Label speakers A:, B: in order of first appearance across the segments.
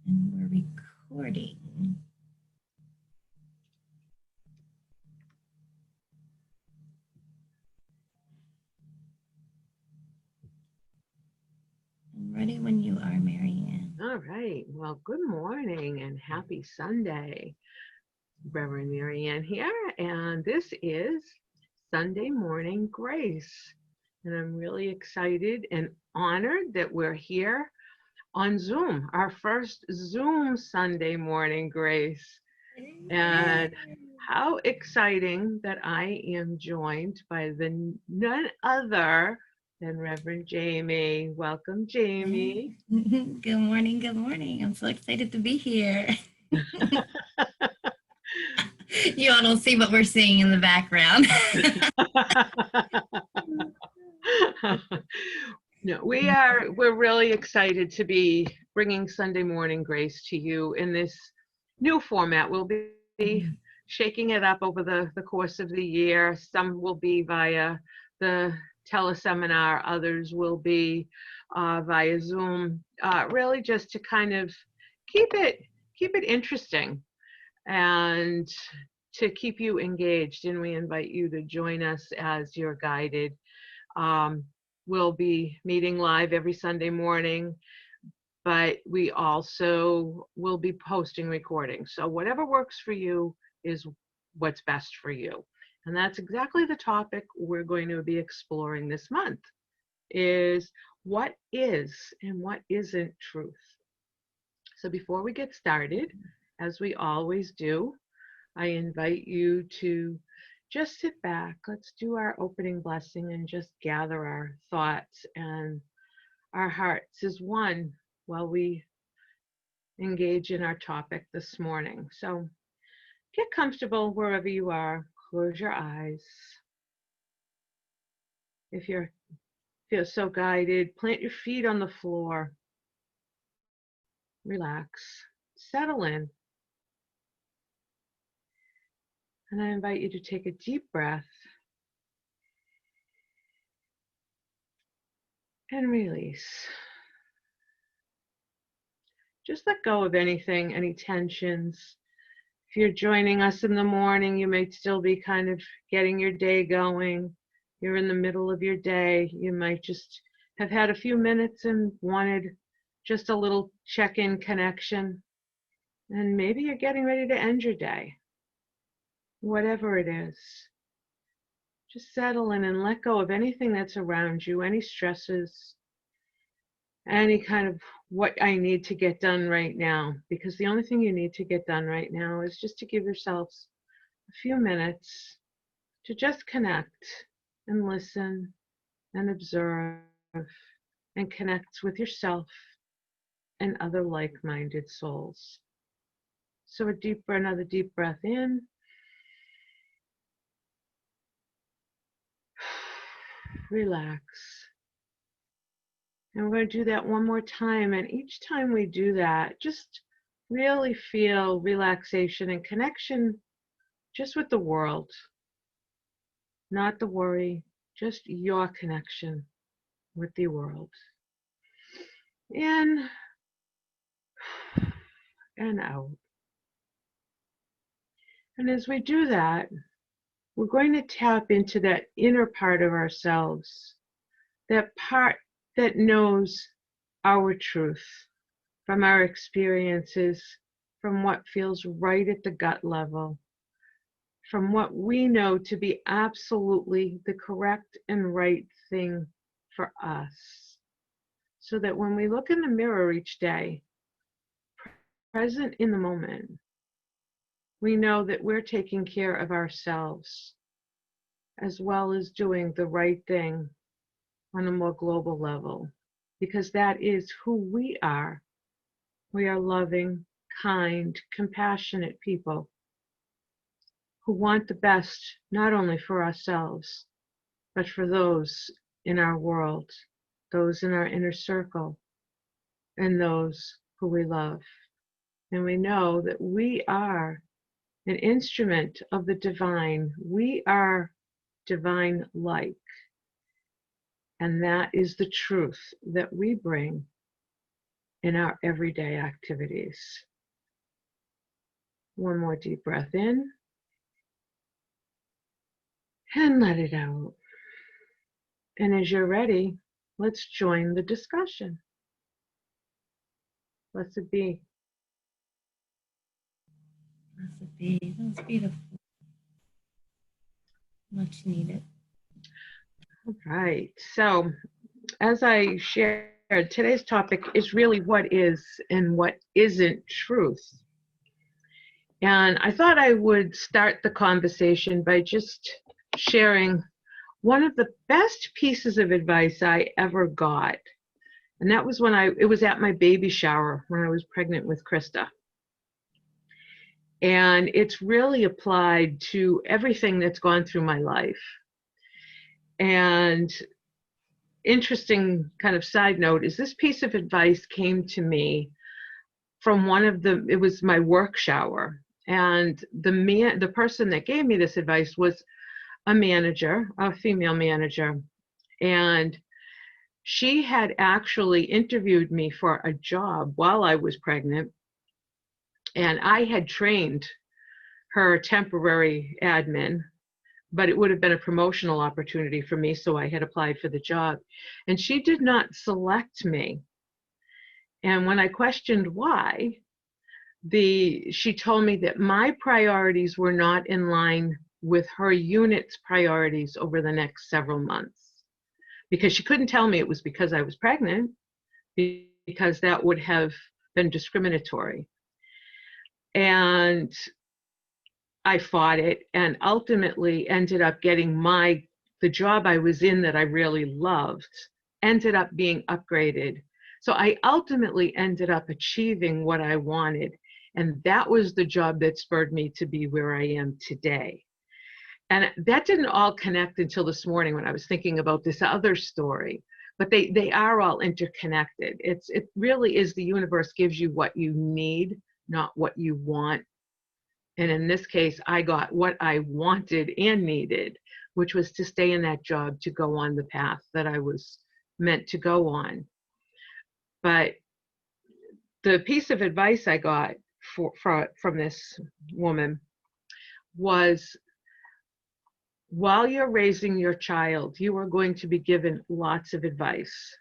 A: And we're recording. I'm ready when you are, Marianne.
B: All right. Well, good morning and happy Sunday. Reverend Marianne here, and this is Sunday Morning Grace. And I'm really excited and honored that we're here on Zoom, our first Zoom Sunday Morning Grace. And how exciting that I am joined by the none other than Reverend Jamie. Welcome, Jamie.
A: Good morning. Good morning. I'm so excited to be here. You all don't see what we're seeing in the background.
B: No, we're really excited to be bringing Sunday Morning Grace to you in this new format. We'll be shaking it up over the course of the year. Some will be via the teleseminar, others will be via Zoom, really just to kind of keep it interesting and to keep you engaged. And we invite you to join us as you're guided. Um, we'll be meeting live every Sunday morning, but we also will be posting recordings. So whatever works for you is what's best for you. And that's exactly the topic we're going to be exploring this month is what is and what isn't truth. So before we get started, as we always do, I invite you to just sit back. Let's do our opening blessing and just gather our thoughts and our hearts as one while we engage in our topic this morning. So get comfortable wherever you are. Close your eyes. If you feel so guided, plant your feet on the floor. Relax. Settle in. And I invite you to take a deep breath and release. Just let go of anything, any tensions. If you're joining us in the morning, you may still be kind of getting your day going. You're in the middle of your day. You might just have had a few minutes and wanted just a little check-in connection. And maybe you're getting ready to end your day. Whatever it is, just settle in and let go of anything that's around you, any stresses, any kind of what I need to get done right now. Because the only thing you need to get done right now is just to give yourselves a few minutes to just connect and listen and observe and connect with yourself and other like-minded souls. So another deep breath in. Relax. And we're going to do that one more time. And each time we do that, just really feel relaxation and connection just with the world, not the worry, just your connection with the world. In and out. And as we do that, we're going to tap into that inner part of ourselves, that part that knows our truth from our experiences, from what feels right at the gut level, from what we know to be absolutely the correct and right thing for us. So that when we look in the mirror each day, present in the moment, we know that we're taking care of ourselves as well as doing the right thing on a more global level, because that is who we are. We are loving, kind, compassionate people who want the best not only for ourselves, but for those in our world, those in our inner circle, and those who we love. And we know that we are an instrument of the divine. We are divine-like. And that is the truth that we bring in our everyday activities. One more deep breath in and let it out. And as you're ready, let's join the discussion. Blessed be.
A: Blessed be. That was beautiful. Much needed.
B: All right. So, as I shared, today's topic is really what is and what isn't truth. And I thought I would start the conversation by just sharing one of the best pieces of advice I ever got. And that was when it was at my baby shower when I was pregnant with Krista. And it's really applied to everything that's gone through my life. And interesting kind of side note is this piece of advice came to me from it was my work shower. And the person that gave me this advice was a manager, a female manager. And she had actually interviewed me for a job while I was pregnant. And I had trained her temporary admin, but it would have been a promotional opportunity for me, so I had applied for the job. And she did not select me. And when I questioned why, she told me that my priorities were not in line with her unit's priorities over the next several months. Because she couldn't tell me it was because I was pregnant, because that would have been discriminatory. And I fought it and ultimately ended up getting the job I was in that I really loved, ended up being upgraded. So I ultimately ended up achieving what I wanted. And that was the job that spurred me to be where I am today. And that didn't all connect until this morning when I was thinking about this other story. But they are all interconnected. It really is the universe gives you what you need, not what you want. And in this case, I got what I wanted and needed, which was to stay in that job, to go on the path that I was meant to go on. But the piece of advice I got from this woman was, while you're raising your child, you are going to be given lots of advice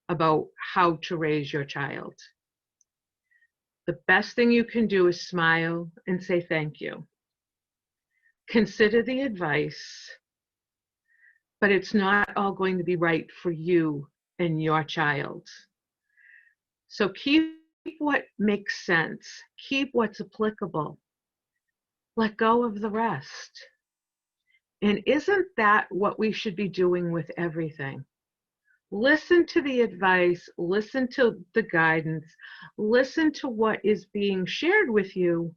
B: about how to raise your child. The best thing you can do is smile and say thank you. Consider the advice, but it's not all going to be right for you and your child. So keep what makes sense. Keep what's applicable. Let go of the rest. And isn't that what we should be doing with everything? Listen to the advice, listen to the guidance, listen to what is being shared with you,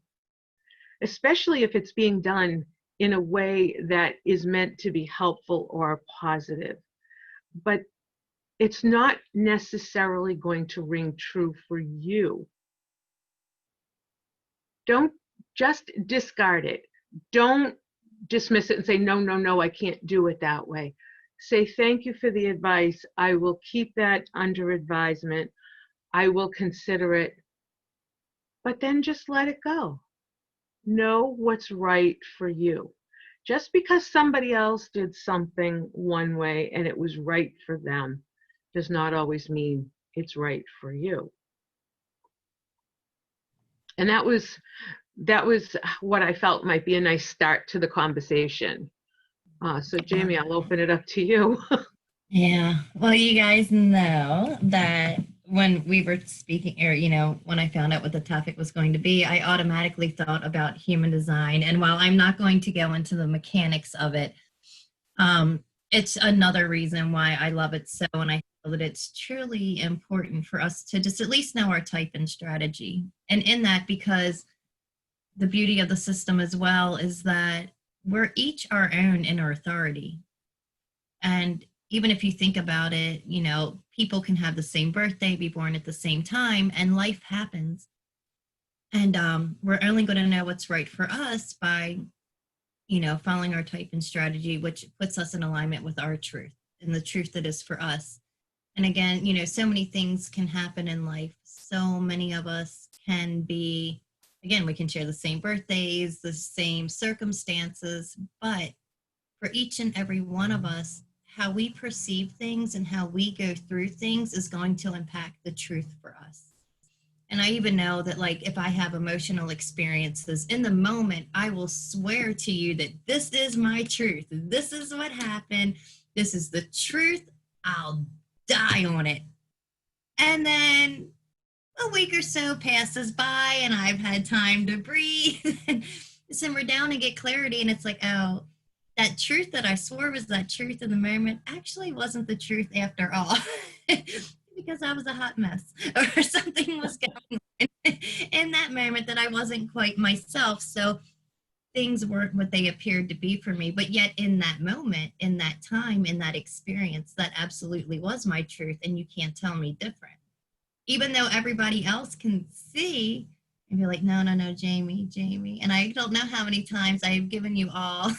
B: especially if it's being done in a way that is meant to be helpful or positive. But it's not necessarily going to ring true for you. Don't just discard it. Don't dismiss it and say, no, I can't do it that way. Say, thank you for the advice. I will keep that under advisement. I will consider it. But then just let it go. Know what's right for you. Just because somebody else did something one way and it was right for them does not always mean it's right for you. And that was what I felt might be a nice start to the conversation. So Jamie, I'll open it up to you.
A: Yeah. Well, you guys know that when we were speaking, or, when I found out what the topic was going to be, I automatically thought about human design. And while I'm not going to go into the mechanics of it, it's another reason why I love it so. And I feel that it's truly important for us to just at least know our type and strategy. And in that, because the beauty of the system as well is that we're each our own inner authority. And even if you think about it, people can have the same birthday, be born at the same time, and life happens. And we're only going to know what's right for us by, following our type and strategy, which puts us in alignment with our truth and the truth that is for us. And again, so many things can happen in life. so many of us can be, again, we can share the same birthdays, the same circumstances, but for each and every one of us, how we perceive things and how we go through things is going to impact the truth for us. And I even know that, like, if I have emotional experiences in the moment, I will swear to you that this is my truth. This is what happened. This is the truth. I'll die on it. And then a week or so passes by and I've had time to breathe and simmer down and get clarity. And it's like, oh, that truth that I swore was that truth in the moment actually wasn't the truth after all. Because I was a hot mess or something was going on in that moment that I wasn't quite myself. So things weren't what they appeared to be for me. But yet in that moment, in that time, in that experience, that absolutely was my truth. And you can't tell me different. Even though everybody else can see and be like, no, no, no, Jamie, Jamie. And I don't know how many times I've given you all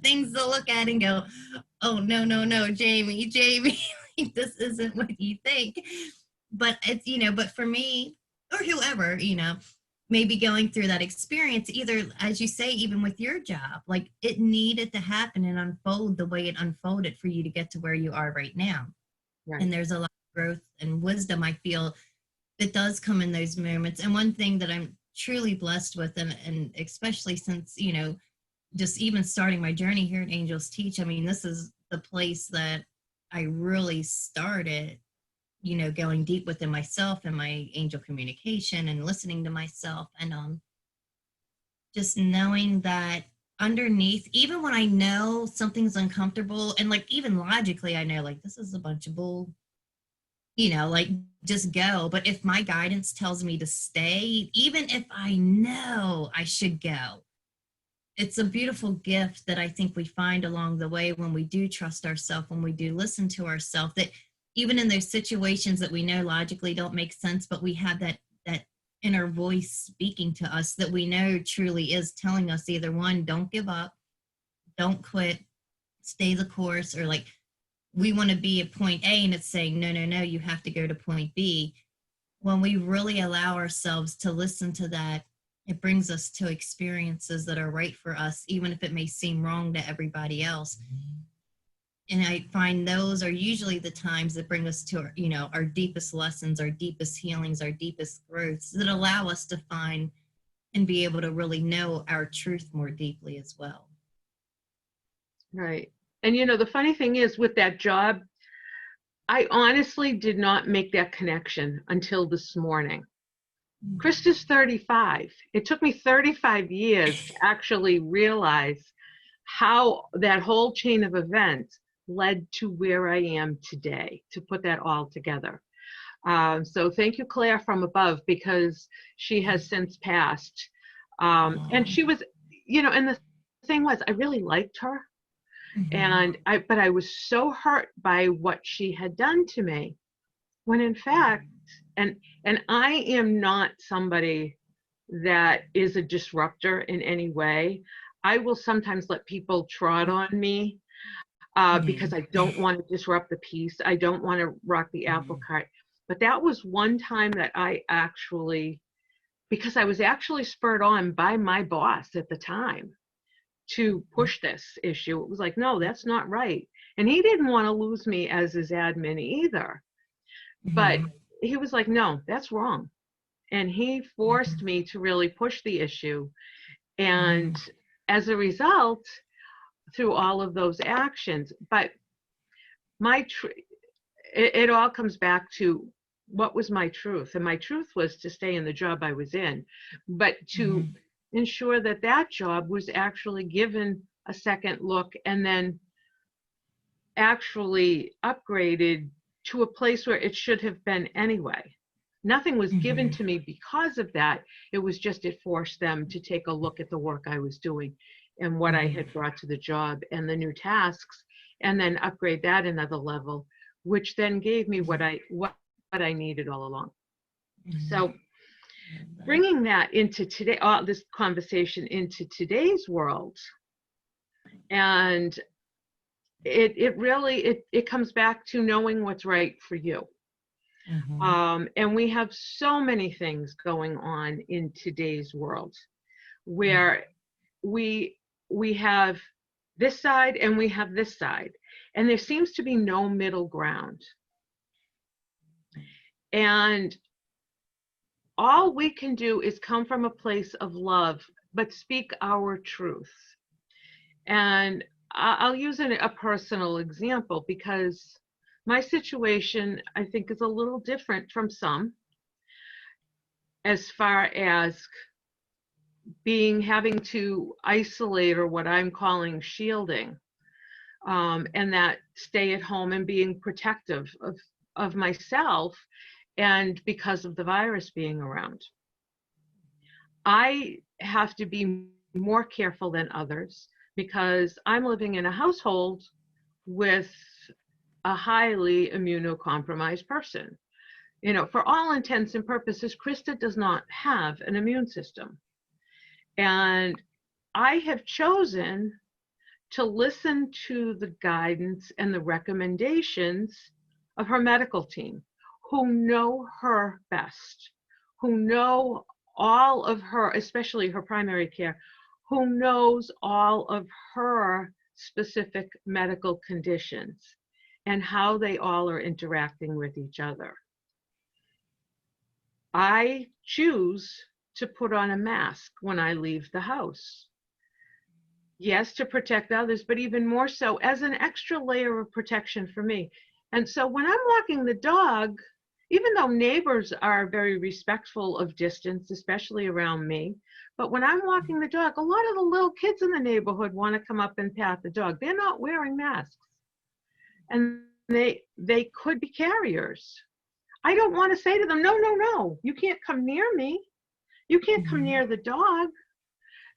A: things to look at and go, oh, no, no, no, Jamie, Jamie, like, this isn't what you think. But it's, but for me or whoever, maybe going through that experience, either, as you say, even with your job, like it needed to happen and unfold the way it unfolded for you to get to where you are right now.
B: Right.
A: And there's a lot of growth and wisdom, I feel, that does come in those moments. And one thing that I'm truly blessed with, and especially since, just even starting my journey here at Angels Teach, I mean, this is the place that I really started, going deep within myself and my angel communication and listening to myself, and just knowing that underneath, even when I know something's uncomfortable, and like even logically I know like this is a bunch of bull, like just go. But if my guidance tells me to stay, even if I know I should go, it's a beautiful gift that I think we find along the way when we do trust ourselves, when we do listen to ourselves, that even in those situations that we know logically don't make sense, but we have that inner voice speaking to us that we know truly is telling us either one, don't give up, don't quit, stay the course, or like we want to be at point A and it's saying, no, no, no, you have to go to point B. When we really allow ourselves to listen to that, it brings us to experiences that are right for us, even if it may seem wrong to everybody else. And I find those are usually the times that bring us to, our deepest lessons, our deepest healings, our deepest growths that allow us to find and be able to really know our truth more deeply as well.
B: Right. And the funny thing is with that job, I honestly did not make that connection until this morning. Krista's 35. It took me 35 years to actually realize how that whole chain of events led to where I am today, to put that all together. So thank you, Claire, from above, because she has since passed. And she was, and the thing was, I really liked her.
A: Mm-hmm.
B: But I was so hurt by what she had done to me, when in fact, and I am not somebody that is a disruptor in any way. I will sometimes let people trot on me because I don't want to disrupt the peace. I don't want to rock the apple cart. But that was one time that I actually, because I was actually spurred on by my boss at the time to push this issue. It was like, no, that's not right. And he didn't want to lose me as his admin either. But he was like, no, that's wrong. And he forced me to really push the issue. And as a result, through all of those actions, but it all comes back to what was my truth. And my truth was to stay in the job I was in, but to ensure that that job was actually given a second look and then actually upgraded to a place where it should have been anyway. Nothing was given to me because of that. It was just, it forced them to take a look at the work I was doing and what I had brought to the job and the new tasks, and then upgrade that another level, which then gave me what I needed all along. So bringing that into today, all this conversation into today's world, and it really comes back to knowing what's right for you. And we have so many things going on in today's world where we have this side and we have this side, and there seems to be no middle ground. And all we can do is come from a place of love, but speak our truth. And I'll use a personal example, because my situation, I think, is a little different from some, as far as having to isolate, or what I'm calling shielding, and that stay at home and being protective of myself, and because of the virus being around. I have to be more careful than others, because I'm living in a household with a highly immunocompromised person. You know, for all intents and purposes, Krista does not have an immune system. And I have chosen to listen to the guidance and the recommendations of her medical team, who know her best, who know all of her, especially her primary care, who knows all of her specific medical conditions and how they all are interacting with each other. I choose to put on a mask when I leave the house. Yes, to protect others, but even more so as an extra layer of protection for me. And so when I'm walking the dog, even though neighbors are very respectful of distance, especially around me, but when I'm walking the dog, a lot of the little kids in the neighborhood want to come up and pat the dog. They're not wearing masks, and they could be carriers. I don't want to say to them, no, no, no, you can't come near me. You can't come near the dog.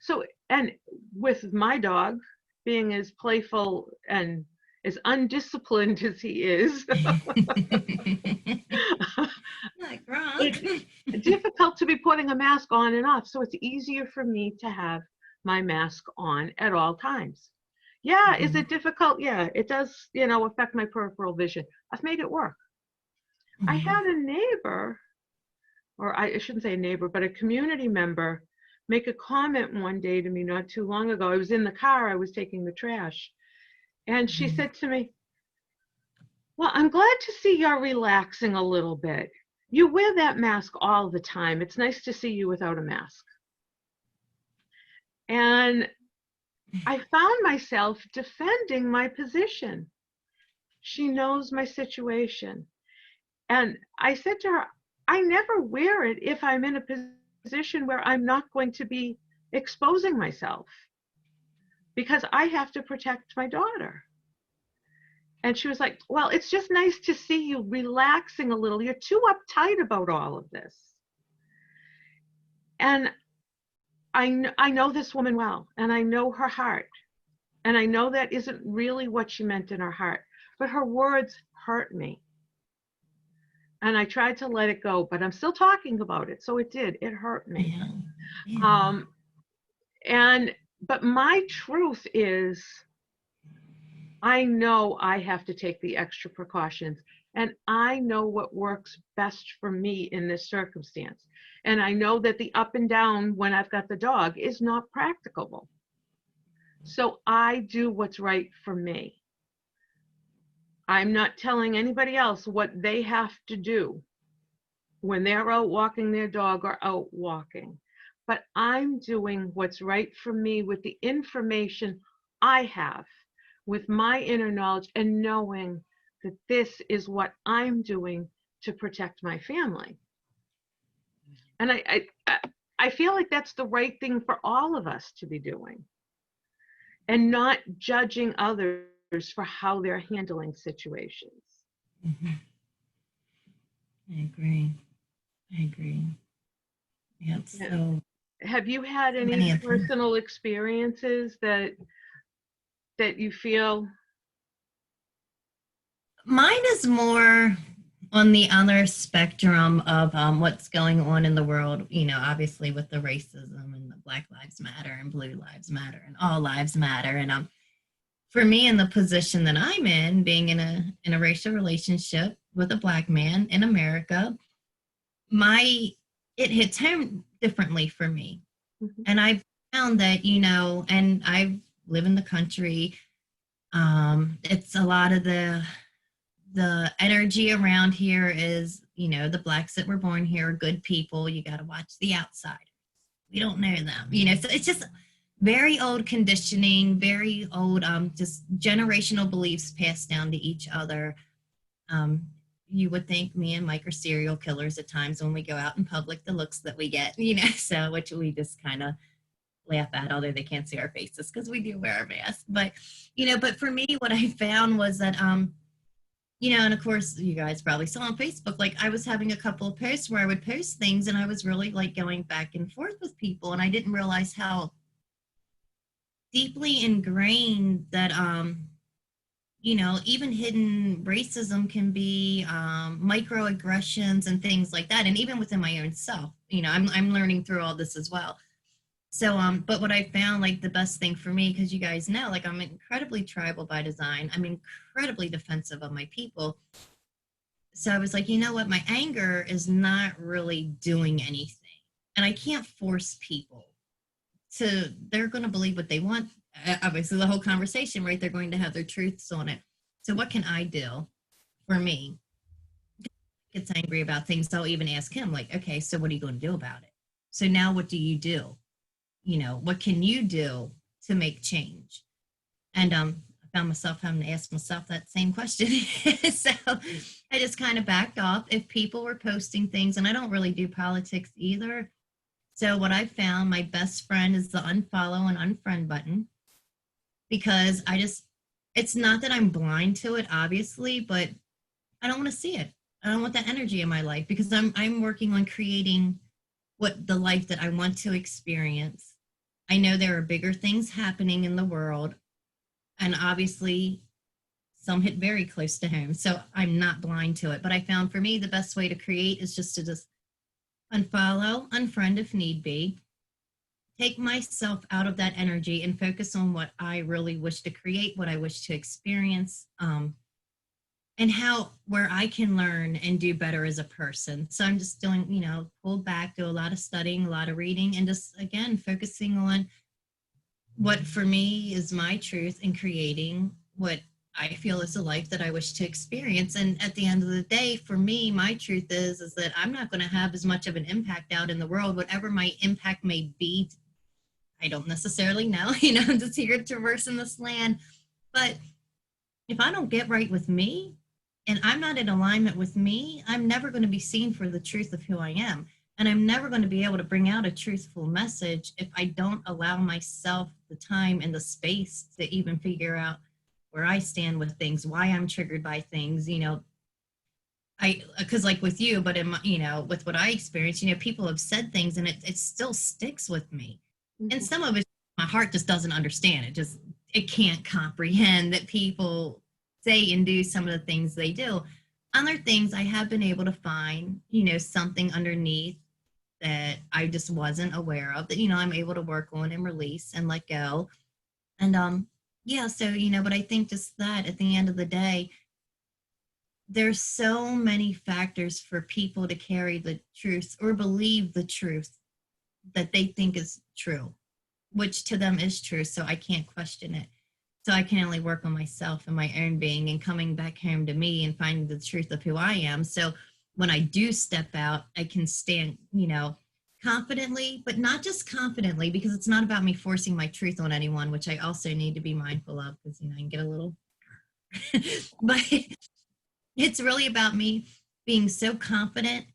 B: So, and with my dog being as playful and as undisciplined as he is, it's difficult to be putting a mask on and off. So it's easier for me to have my mask on at all times. Yeah, is it difficult? Yeah, it does, affect my peripheral vision. I've made it work. I had a neighbor, or I shouldn't say a neighbor, but a community member, make a comment one day to me not too long ago. I was in the car, I was taking the trash. And she said to me, well, I'm glad to see you're relaxing a little bit. You wear that mask all the time. It's nice to see you without a mask. And I found myself defending my position. She knows my situation. And I said to her, I never wear it if I'm in a position where I'm not going to be exposing myself, because I have to protect my daughter. And she was like, well, it's just nice to see you relaxing a little. You're too uptight about all of this. And I know this woman well, and I know her heart. And I know that isn't really what she meant in her heart, but her words hurt me. And I tried to let it go, but I'm still talking about it. So it hurt me. Yeah. But my truth is, I know I have to take the extra precautions, and I know what works best for me in this circumstance. And I know that the up and down when I've got the dog is not practicable. So I do what's right for me. I'm not telling anybody else what they have to do when they're out walking their dog or out walking. But I'm doing what's right for me with the information I have, with my inner knowledge, and knowing that this is what I'm doing to protect my family. And I feel like that's the right thing for all of us to be doing, and not judging others for how they're handling situations.
A: I agree. Yeah, so
B: have you had any personal experiences that you feel?
A: Mine is more on the other spectrum of what's going on in the world, obviously with the racism and the Black Lives Matter and Blue Lives Matter and All Lives Matter. And for me in the position that I'm in, being in a racial relationship with a black man in America, my it hits home differently for me.
B: Mhm.
A: And I've found that, and I live in the country. It's a lot of the energy around here is, the blacks that were born here are good people. You got to watch the outside. We don't know them, so it's just very old conditioning, very old, just generational beliefs passed down to each other. um, you would think me and Mike are serial killers at times when we go out in public, the looks that we get, so which we just kind of laugh at, although they can't see our faces because we do wear a mask. But for me, what I found was that, and of course, you guys probably saw on Facebook, like I was having a couple of posts where I would post things and I was really like going back and forth with people. And I didn't realize how deeply ingrained that, even hidden racism can be, microaggressions and things like that. And even within my own self, I'm learning through all this as well. So, but what I found, like the best thing for me, because you guys know, like I'm incredibly tribal by design. I'm incredibly defensive of my people. So I was like, you know what? My anger is not really doing anything. And I can't force people they're going to believe what they want. Obviously, the whole conversation, right? They're going to have their truths on it. So, what can I do for me? Gets angry about things. I'll even ask him, like, okay, so what are you going to do about it? So now what do you do? What can you do to make change? And I found myself having to ask myself that same question. So I just kind of backed off. If people were posting things, and I don't really do politics either. So what I found, my best friend is the unfollow and unfriend button, because it's not that I'm blind to it, obviously, but I don't want to see it. I don't want that energy in my life, because I'm working on creating what the life that I want to experience. I know there are bigger things happening in the world, and obviously some hit very close to home. So I'm not blind to it. But I found for me the best way to create is just to just unfollow, unfriend if need be, take myself out of that energy and focus on what I really wish to create, what I wish to experience, and where I can learn and do better as a person. So I'm just doing, pulled back, do a lot of studying, a lot of reading, and just again focusing on what for me is my truth and creating what I feel is a life that I wish to experience. And at the end of the day, for me, my truth is that I'm not going to have as much of an impact out in the world, whatever my impact may be. I don't necessarily know, I'm just here traversing this land. But if I don't get right with me and I'm not in alignment with me, I'm never going to be seen for the truth of who I am. And I'm never going to be able to bring out a truthful message if I don't allow myself the time and the space to even figure out where I stand with things, why I'm triggered by things, because like with you, but with what I experienced, people have said things and it still sticks with me. And
B: Mhm.
A: some of it, my heart just doesn't understand. It can't comprehend that people say and do some of the things they do. Other things I have been able to find, something underneath that I just wasn't aware of, that, I'm able to work on and release and let go. And yeah, so, but I think just that at the end of the day, there's so many factors for people to carry the truth or believe the truth that they think is true, which to them is true. So I can't question it. So I can only work on myself and my own being and coming back home to me and finding the truth of who I am. So when I do step out, I can stand, confidently, but not just confidently, because it's not about me forcing my truth on anyone, which I also need to be mindful of, because, I can get a little, but it's really about me being so confident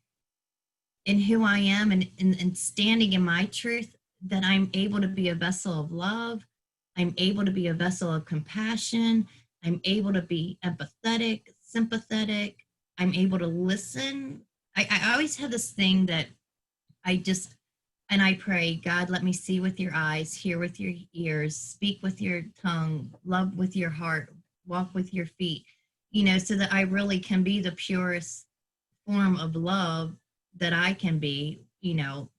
A: in who I am and standing in my truth that I'm able to be a vessel of love. I'm able to be a vessel of compassion. I'm able to be empathetic, sympathetic. I'm able to listen. I always have this thing that and I pray, God, let me see with your eyes, hear with your ears, speak with your tongue, love with your heart, walk with your feet, so that I really can be the purest form of love that I can be,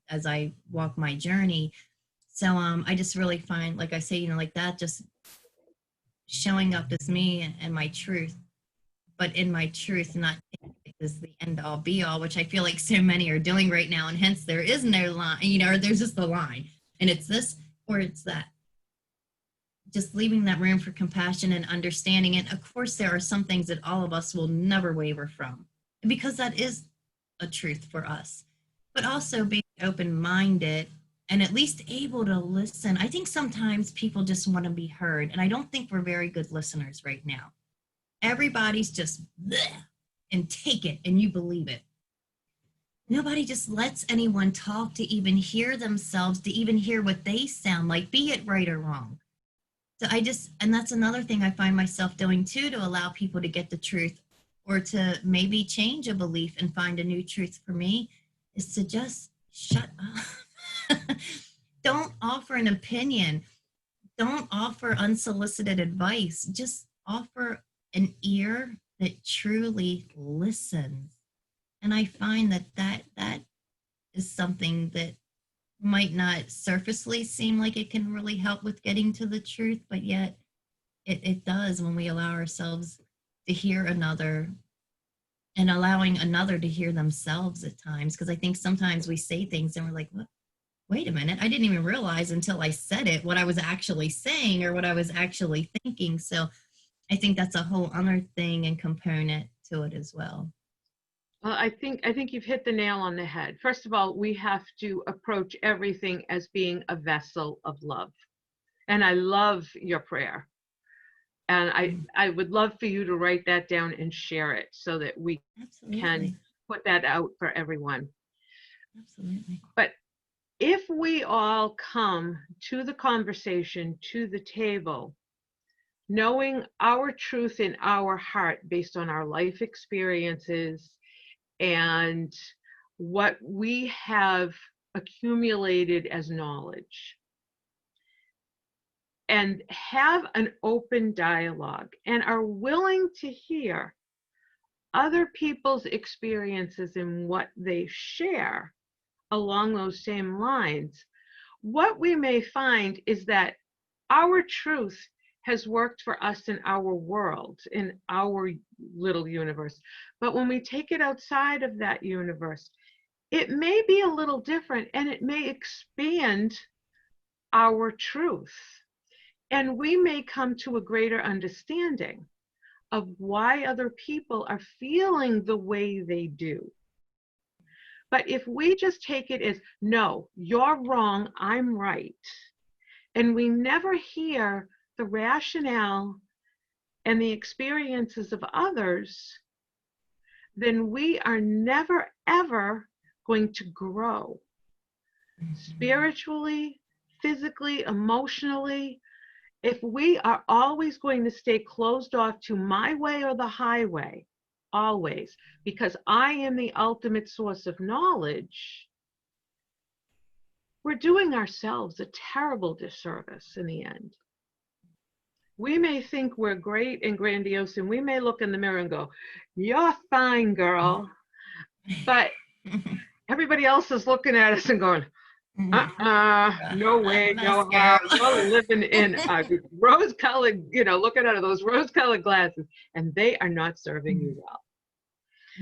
A: as I walk my journey. So I just really find, like I say, like that just showing up as me and my truth, but in my truth, not is the end all be all, which I feel like so many are doing right now. And hence there is no line, or there's just the line and it's this or it's that. Just leaving that room for compassion and understanding. And of course, there are some things that all of us will never waver from because that is a truth for us, but also being open minded and at least able to listen. I think sometimes people just want to be heard. And I don't think we're very good listeners right now. Everybody's just bleh, and take it and you believe it. Nobody just lets anyone talk to even hear themselves, to even hear what they sound like, be it right or wrong. So and that's another thing I find myself doing too, to allow people to get the truth or to maybe change a belief and find a new truth for me, is to just shut up. Don't offer an opinion. Don't offer unsolicited advice. Just offer an ear that truly listens. And I find that is something that might not surfacely seem like it can really help with getting to the truth, but yet it does when we allow ourselves to hear another and allowing another to hear themselves at times. Because I think sometimes we say things and we're like, what? Wait a minute, I didn't even realize until I said it what I was actually saying or what I was actually thinking. So I think that's a whole other thing and component to it as well.
B: Well, I think you've hit the nail on the head. First of all, we have to approach everything as being a vessel of love. And I love your prayer. And I would love for you to write that down and share it so that we can put that out for everyone.
A: Absolutely.
B: But if we all come to the conversation, to the table, knowing our truth in our heart based on our life experiences and what we have accumulated as knowledge, and have an open dialogue and are willing to hear other people's experiences and what they share along those same lines, what we may find is that our truth has worked for us in our world, in our little universe. But when we take it outside of that universe, it may be a little different and it may expand our truth. And we may come to a greater understanding of why other people are feeling the way they do. But if we just take it as, no, you're wrong, I'm right, and we never hear the rationale and the experiences of others, then we are never, ever going to grow spiritually, physically, emotionally. If we are always going to stay closed off to my way or the highway, always, because I am the ultimate source of knowledge, we're doing ourselves a terrible disservice in the end. We may think we're great and grandiose, and we may look in the mirror and go, you're fine, girl. But everybody else is looking at us and going, no way, no how. You're living in a rose-colored, looking out of those rose-colored glasses, and they are not serving you well.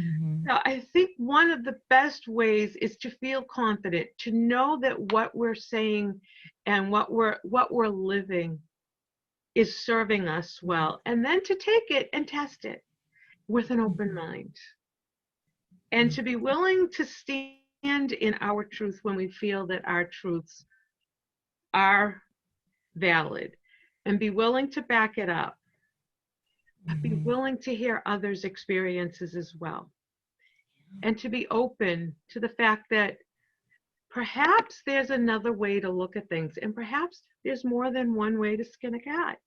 A: Mm-hmm.
B: So I think one of the best ways is to feel confident, to know that what we're saying and what we're living is serving us well, and then to take it and test it with an open mind, and to be willing to stand in our truth when we feel that our truths are valid, and be willing to back it up, but be willing to hear others' experiences as well, and to be open to the fact that perhaps there's another way to look at things, and perhaps there's more than one way to skin a cat.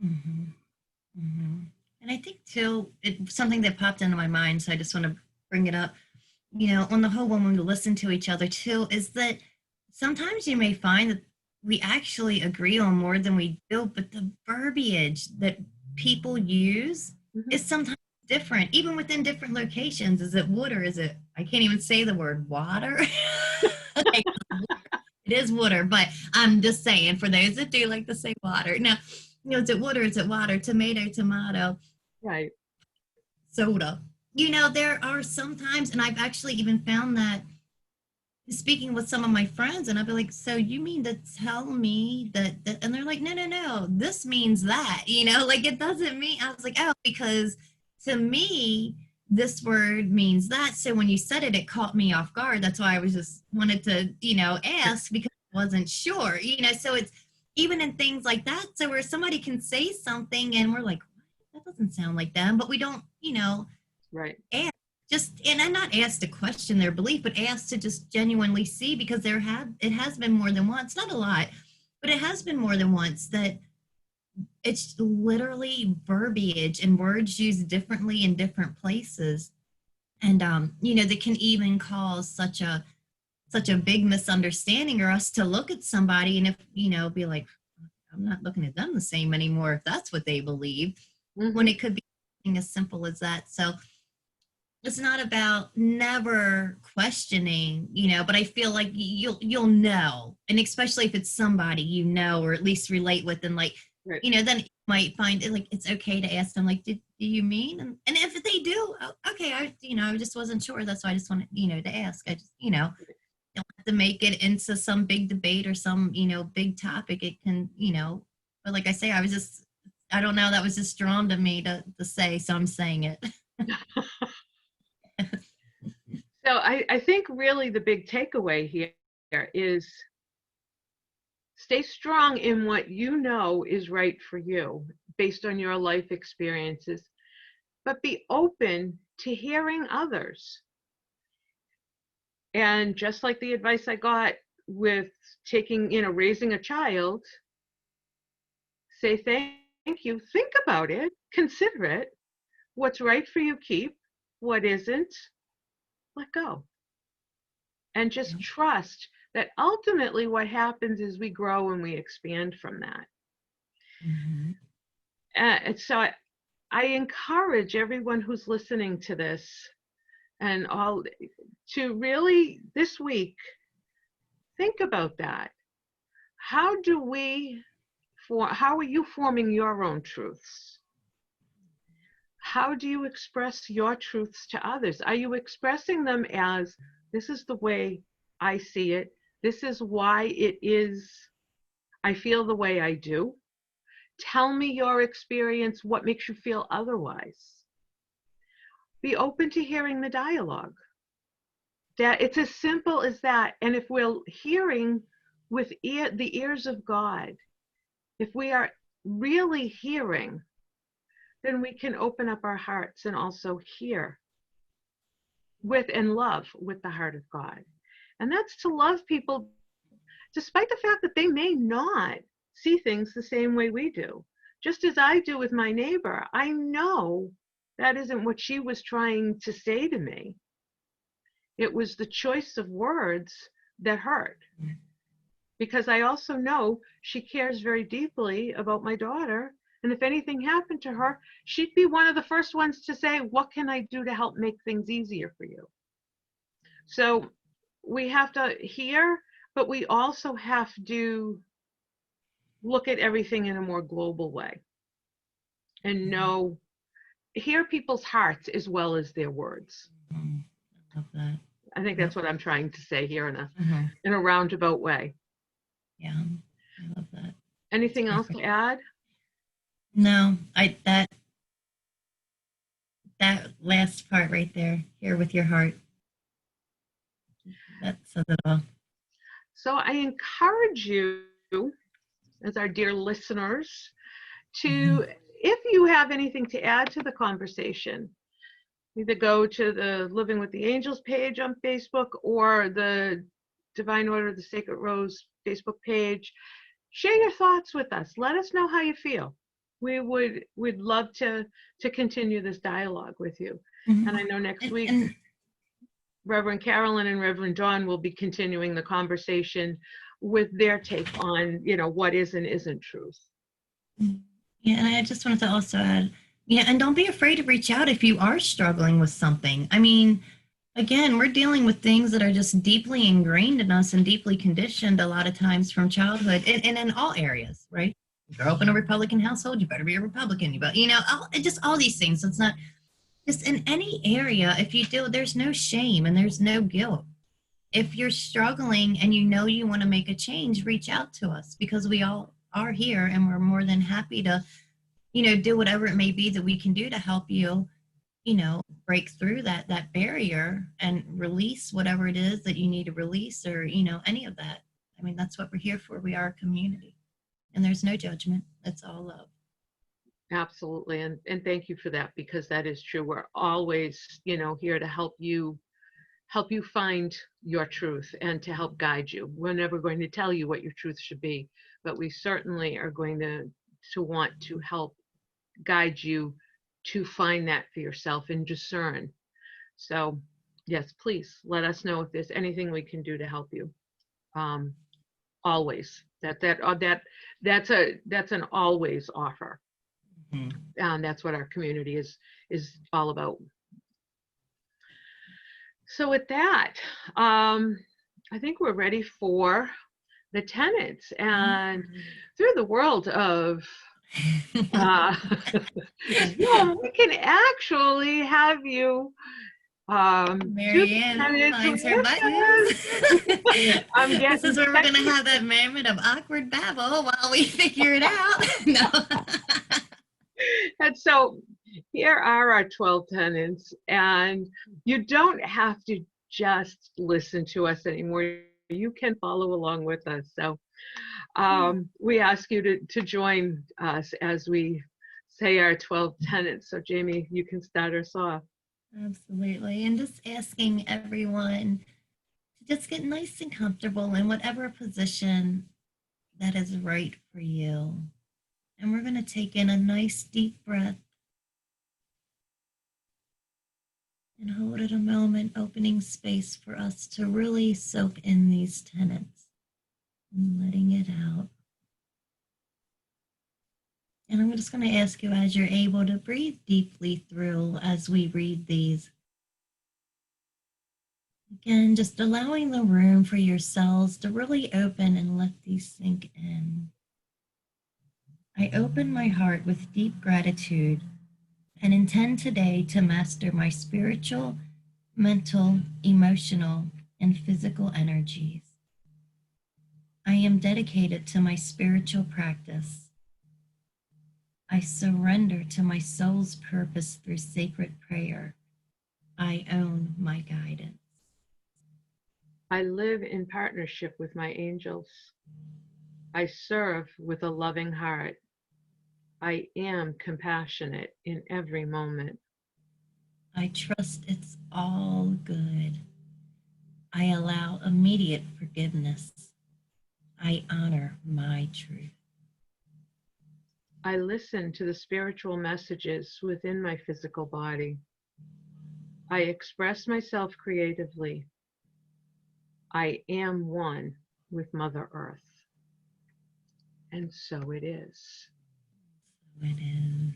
A: Mm-hmm. Mm-hmm. And I think too, it's something that popped into my mind, so I just want to bring it up. On the whole, when we listen to each other too, is that sometimes you may find that we actually agree on more than we do, but the verbiage that people use is sometimes different, even within different locations. Is it wood or is it, I can't even say the word water. It is water, but I'm just saying for those that do like to say water. Now, Is it wood or is it water? Tomato, tomato,
B: Right.
A: soda. There are sometimes, and I've actually even found that speaking with some of my friends, and I'd be like, so you mean to tell me that, and they're like, no, no, no, this means that, like it doesn't mean, I was like, oh, because to me, this word means that. So when you said it, it caught me off guard. That's why I was just wanted to, ask because I wasn't sure, so it's even in things like that. So where somebody can say something and we're like, that doesn't sound like them, but we don't,
B: Right.
A: ask just and not ask to question their belief, but ask to just genuinely see because it has been more than once, not a lot, but it has been more than once that it's literally verbiage and words used differently in different places. And that can even cause such a big misunderstanding or us to look at somebody and if be like, I'm not looking at them the same anymore if that's what they believe, when
B: Hmm.
A: it could be something as simple as that. So it's not about never questioning, but I feel like you'll know, and especially if it's somebody or at least relate with, and like,
B: Right.
A: then you might find it like it's okay to ask them like, do you mean? And if they do, oh, okay, I just wasn't sure. That's why I just wanted, to ask. I just, don't have to make it into some big debate or some, big topic. It can, but like I say, I don't know, that was just drawn to me to say, so I'm saying it.
B: So I think really the big takeaway here is stay strong in what you know is right for you based on your life experiences, but be open to hearing others. And just like the advice I got with taking, raising a child, say thank you, think about it, consider it. What's right for you, keep. What isn't, let go. And just trust that ultimately what happens is we grow and we expand from that.
A: Mhm.
B: And so I encourage everyone who's listening to this and all to really this week think about that. How do we how are you forming your own truths? How do you express your truths to others? Are you expressing them as this is the way I see it? This is why it is I feel the way I do. Tell me your experience, what makes you feel otherwise. Be open to hearing the dialogue. That it's as simple as that. And if we're hearing with the ears of God, if we are really hearing, then we can open up our hearts and also hear with and love with the heart of God. And that's to love people despite the fact that they may not see things the same way we do. Just as I do with my neighbor, I know that isn't what she was trying to say to me. It was the choice of words that hurt. Because I also know she cares very deeply about my daughter. And if anything happened to her, she'd be one of the first ones to say, what can I do to help make things easier for you? So we have to hear, but we also have to look at everything in a more global way and know, hear people's hearts as well as their words.
A: Mhm. I love that.
B: I think
A: Yep.
B: that's what I'm trying to say here
A: Mhm.
B: in a roundabout way.
A: Yeah, I love that. That's
B: Anything else
A: perfect.
B: to add?
A: No, that last part right there, here with your heart, that says it all.
B: So I encourage you, as our dear listeners, to,
A: Mhm.
B: if you have anything to add to the conversation, either go to the Living with the Angels page on Facebook or the Divine Order of the Sacred Rose Facebook page. Share your thoughts with us. Let us know how you feel. We'd love to continue this dialogue with you. And
A: Mhm.
B: I know next
A: And,
B: week
A: and
B: Reverend Carolyn and Reverend Dawn will be continuing the conversation with their take on, what is and isn't truth.
A: yeah, and I just wanted to also add, yeah, and don't be afraid to reach out if you are struggling with something. I mean, again, we're dealing with things that are just deeply ingrained in us and deeply conditioned a lot of times from childhood and in all areas, right? grow up in a Republican household, you better be a Republican. Just all these things. So it's not just in any area. If you do, there's no shame and there's no guilt. If you're struggling and you know you want to make a change, reach out to us because we all are here and we're more than happy to, do whatever it may be that we can do to help you, break through that barrier and release whatever it is that you need to release or, any of that. I mean, that's what we're here for. We are a community and there's no judgment. It's all love.
B: Absolutely. And thank you for that, because that is true. We're always, here to help you find your truth and to help guide you. We're never going to tell you what your truth should be, but we certainly are going to want to help guide you to find that for yourself and discern. So yes, please let us know if there's anything we can do to help you. Always. That's an always offer.
A: Mhm.
B: And that's what our community is all about. So with that, I think we're ready for the tenants, and through the world of we can actually have you
A: Marianne finds her buttons.
B: I'm
A: This is
B: getting
A: where we're going to have that moment of awkward babble while we figure it out. No.
B: And so here are our 12 tenants, and you don't have to just listen to us anymore. You can follow along with us. So we ask you to join us as we say our 12 tenants. So Jamie, you can start us off.
A: Absolutely. And just asking everyone to just get nice and comfortable in whatever position that is right for you. And we're going to take in a nice deep breath and hold it a moment, opening space for us to really soak in these tenets and letting it out. And I'm just going to ask you, as you're able, to breathe deeply through as we read these. Again, just allowing the room for your cells to really open and let these sink in. I open my heart with deep gratitude and intend today to master my spiritual, mental, emotional, and physical energies. I am dedicated to my spiritual practice. I surrender to my soul's purpose through sacred prayer. I own my guidance.
B: I live in partnership with my angels. I serve with a loving heart. I am compassionate in every moment.
A: I trust it's all good. I allow immediate forgiveness. I honor my truth.
B: I listen to the spiritual messages within my physical body. I express myself creatively. I am one with Mother Earth. And so it is.
A: So it is.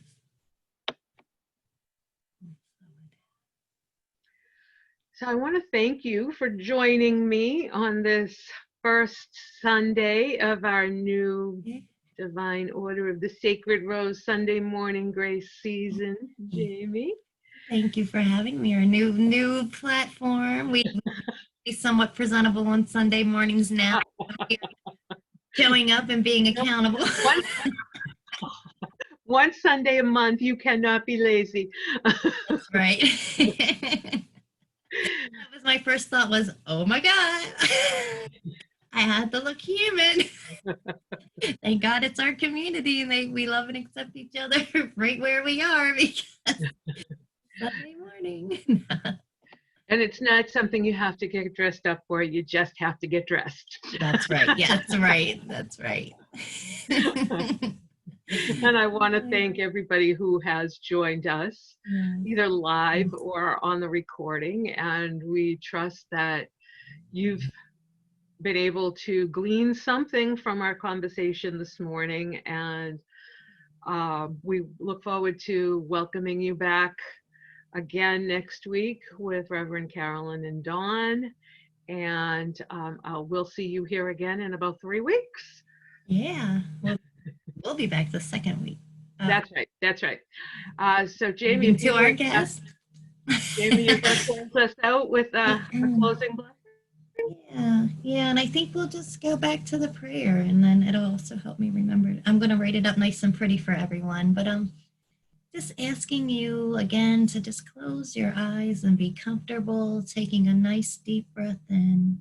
B: So I want to thank you for joining me on this first Sunday of our new Divine Order of the Sacred Rose Sunday Morning Grace season, Jamie.
A: Thank you for having me. Our new platform. We be somewhat presentable on Sunday mornings now. Showing up and being accountable.
B: One Sunday a month, you cannot be lazy.
A: That's right. That was my first thought was, oh my God, I had to look human. Thank God it's our community and we love and accept each other right where we are because Sunday morning.
B: And it's not something you have to get dressed up for. You just have to get dressed.
A: That's right. Yeah, that's right. That's right.
B: And I want to thank everybody who has joined us, either live or on the recording. And we trust that you've been able to glean something from our conversation this morning. And we look forward to welcoming you back again next week with Reverend Carolyn and Dawn. And we'll see you here again in about 3 weeks.
A: Yeah. We'll we'll be back the second week.
B: That's right. That's right. So Jamie,
A: Leaving
B: if
A: to
B: you
A: our
B: would,
A: guest.
B: Jamie, you're going to close us out with a closing blessing.
A: Yeah, yeah, and I think we'll just go back to the prayer, and then it'll also help me remember. I'm going to write it up nice and pretty for everyone, but just asking you again to just close your eyes and be comfortable, taking a nice deep breath in.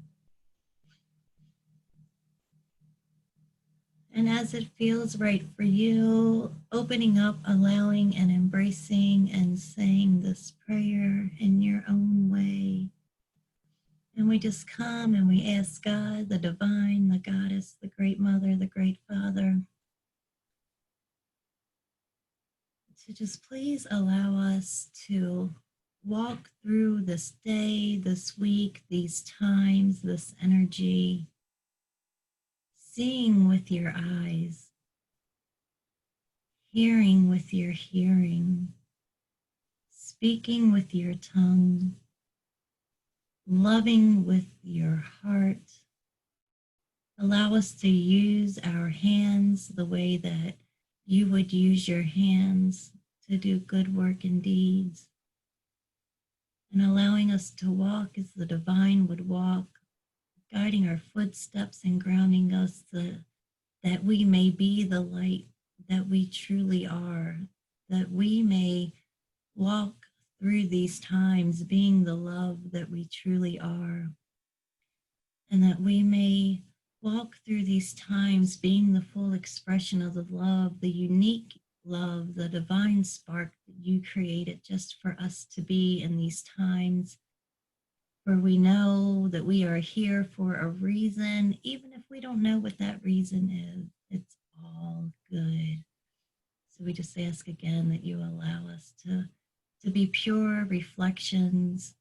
A: And as it feels right for you, opening up, allowing, and embracing and saying this prayer in your own way. And we just come and we ask God, the divine, the goddess, the great mother, the great father, to just please allow us to walk through this day, this week, these times, this energy, seeing with your eyes, hearing with your hearing, speaking with your tongue, loving with your heart. Allow us to use our hands the way that you would use your hands to do good work and deeds. And allowing us to walk as the divine would walk, guiding our footsteps and grounding us that we may be the light that we truly are, that we may walk through these times being the love that we truly are, and that we may walk through these times being the full expression of the love, the unique love, the divine spark that you created just for us to be in these times, where we know that we are here for a reason, even if we don't know what that reason is. It's all good. So we just ask again that you allow us to be pure reflections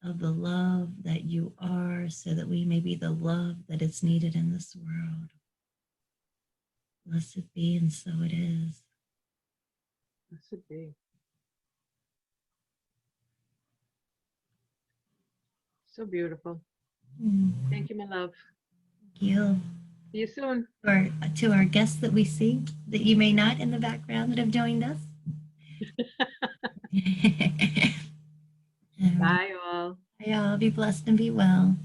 A: of the love that you are, so that we may be the love that is needed in this world. Blessed be, and so it is.
B: Blessed be. So beautiful. Thank you, my love.
A: Thank you.
B: See you soon.
A: To our guests that we see, that you may not in the background, that have joined us.
B: Bye, all.
A: Bye, all. Be blessed and be well.